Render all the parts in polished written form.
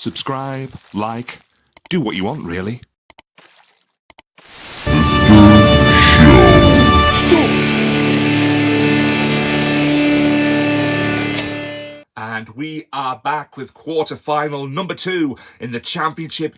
subscribe, like, do what you want, really. And we are back with quarter-final number 2 in the championship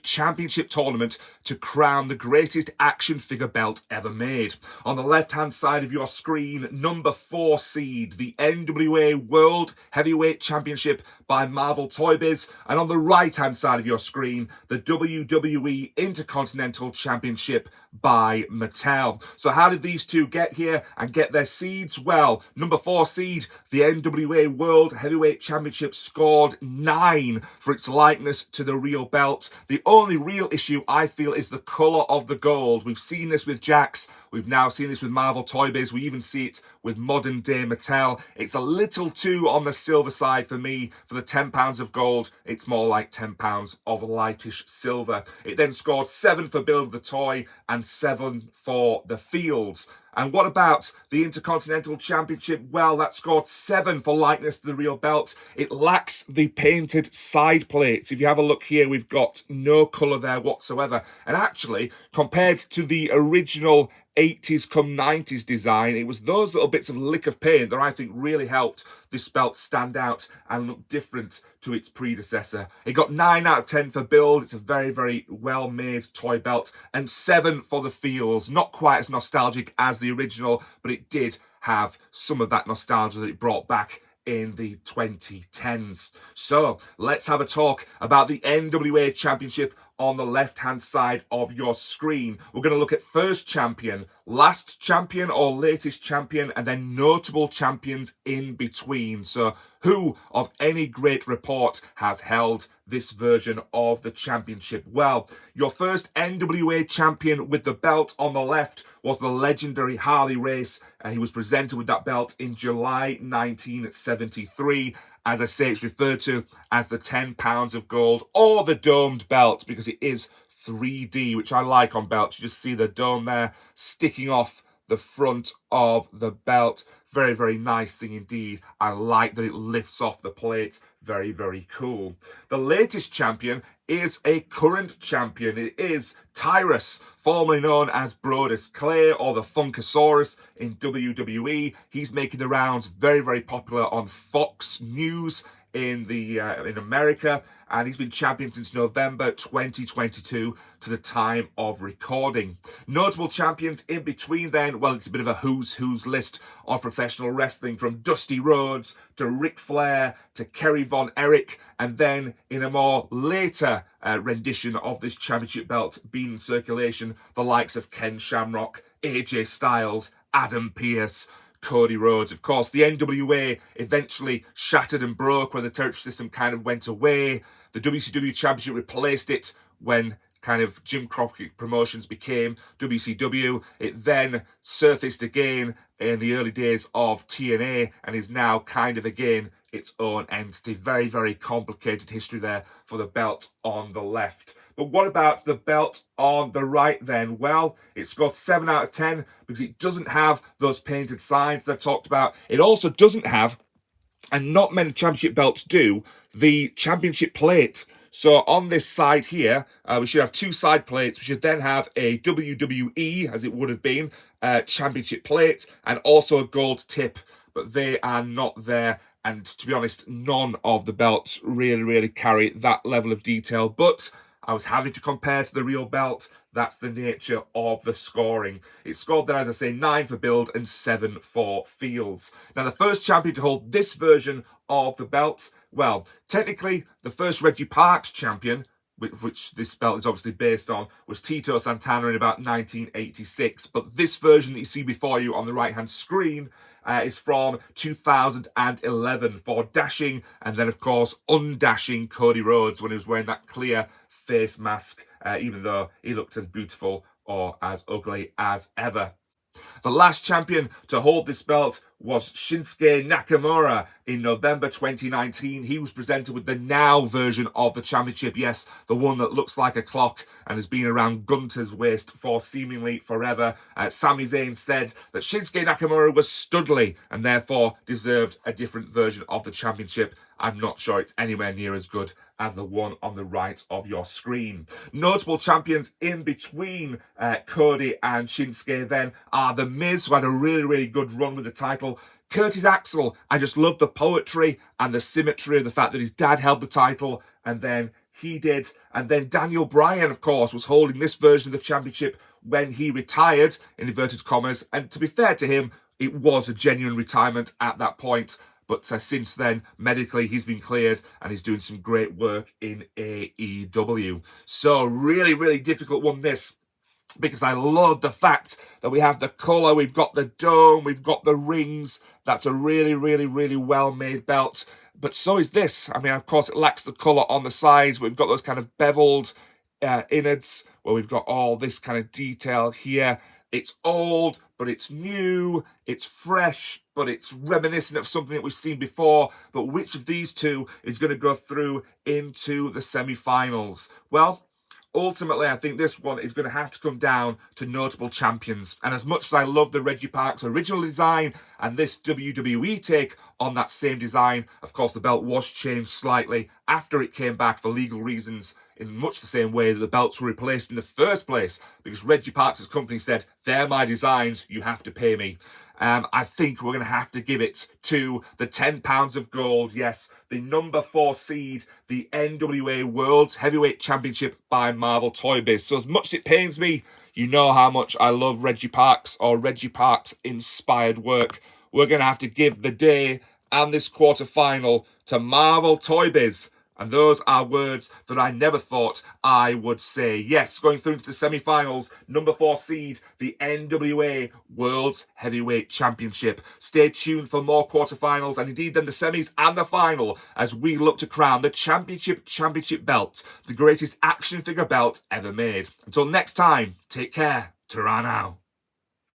tournament to crown the greatest action figure belt ever made. On the left-hand side of your screen, number 4 seed, the NWA World Heavyweight Championship by Marvel ToyBiz. And on the right-hand side of your screen, the WWE Intercontinental Championship by Mattel. So how did these two get here and get their seeds? Well, number 4 seed, the NWA World Heavyweight Championship, scored 9 for its likeness to the real belt. The only real issue, I feel, is the colour of the gold. We've seen this with Jakks. We've now seen this with Marvel ToyBiz. We even see it with modern day Mattel. It's a little too on the silver side for me. For the £10 of gold, it's more like £10 of lightish silver. It then scored 7 for Build the Toy and 7 for the Fields. And what about the Intercontinental Championship? Well, that scored 7 for likeness to the real belt. It lacks the painted side plates. If you have a look here, we've got no colour there whatsoever. And actually, compared to the original 80s come 90s design, it was those little bits of lick of paint that I think really helped this belt stand out and look different to its predecessor. It got 9 out of 10 for build. It's a very, very well-made toy belt. And 7 for the feels. Not quite as nostalgic as the original, but it did have some of that nostalgia that it brought back in the 2010s. So let's have a talk about the NWA Championship on the left-hand side of your screen. We're going to look at first champion, last champion or latest champion, and then notable champions in between. So who of any great report has held this version of the championship? Well, your first NWA champion with the belt on the left was the legendary Harley Race. He was presented with that belt in July 1973. As I say, it's referred to as the £10 of gold or the domed belt because it is 3D, which I like on belts. You just see the dome there sticking off the front of the belt. Very, very nice thing indeed. I like that it lifts off the plate. Very, very cool. The latest champion is a current champion. It is Tyrus, formerly known as Brodus Clay or the Funkasaurus in WWE. He's making the rounds, very, very popular on Fox News in America, and he's been champion since November 2022 to the time of recording. Notable champions in between then, well, it's a bit of a who's list of professional wrestling, from Dusty Rhodes to Ric Flair to Kerry Von Erich, and then in a more later rendition of this championship belt being in circulation, the likes of Ken Shamrock, AJ Styles, Adam Pearce, Cody Rhodes. Of course, the NWA eventually shattered and broke when the territory system kind of went away. The WCW Championship replaced it when kind of Jim Crockett Promotions became WCW. It then surfaced again in the early days of TNA and is now kind of again its own entity. Very, very complicated history there for the belt on the left. But what about the belt on the right then? Well, it's got 7 out of 10 because it doesn't have those painted sides that I talked about. It also doesn't have, and not many championship belts do, the championship plate. So on this side here, we should have 2 side plates. We should then have a WWE, as it would have been, championship plate, and also a gold tip. But they are not there. And to be honest, none of the belts really carry that level of detail. But I was having to compare to the real belt. That's the nature of the scoring. It scored there, as I say, 9 for build and 7 for fields. Now, the first champion to hold this version of the belt, well, technically, the first Reggie Parks champion, which this belt is obviously based on, was Tito Santana in about 1986. But this version that you see before you on the right-hand screen is from 2011 for dashing and then, of course, undashing Cody Rhodes when he was wearing that clear face mask, even though he looked as beautiful or as ugly as ever. The last champion to hold this belt was Shinsuke Nakamura in November 2019. He was presented with the now version of the championship. Yes, the one that looks like a clock and has been around Gunter's waist for seemingly forever. Sami Zayn said that Shinsuke Nakamura was studly and therefore deserved a different version of the championship. I'm not sure it's anywhere near as good as the one on the right of your screen. Notable champions in between Cody and Shinsuke then are The Miz, who had a really good run with the title. Curtis Axel, I just love the poetry and the symmetry of the fact that his dad held the title and then he did. And then Daniel Bryan, of course, was holding this version of the championship when he retired, in inverted commas. And to be fair to him, it was a genuine retirement at that point. But since then, medically, he's been cleared and he's doing some great work in AEW. So really difficult one, this, because I love the fact that we have the colour, we've got the dome, we've got the rings. That's a really well-made belt. But so is this. I mean, of course, it lacks the colour on the sides. We've got those kind of beveled innards where we've got all this kind of detail here. It's old, but it's new. It's fresh, but it's reminiscent of something that we've seen before. But which of these two is going to go through into the semi-finals? Well, ultimately, I think this one is going to have to come down to notable champions. And as much as I love the Reggie Parks original design and this WWE take on that same design, of course, the belt was changed slightly after it came back for legal reasons, in much the same way that the belts were replaced in the first place, because Reggie Parks' company said, they're my designs, you have to pay me. I think we're going to have to give it to the £10 of gold. Yes, the number 4 seed, the NWA World Heavyweight Championship by Marvel ToyBiz. So as much as it pains me, you know how much I love Reggie Parks or Reggie Parks inspired work. We're going to have to give the day and this quarterfinal to Marvel ToyBiz. And those are words that I never thought I would say. Yes, going through into the semi-finals, number 4 seed, the NWA World Heavyweight Championship. Stay tuned for more quarterfinals and indeed then the semis and the final as we look to crown the championship belt, the greatest action figure belt ever made. Until next time, take care. Ta-ra now.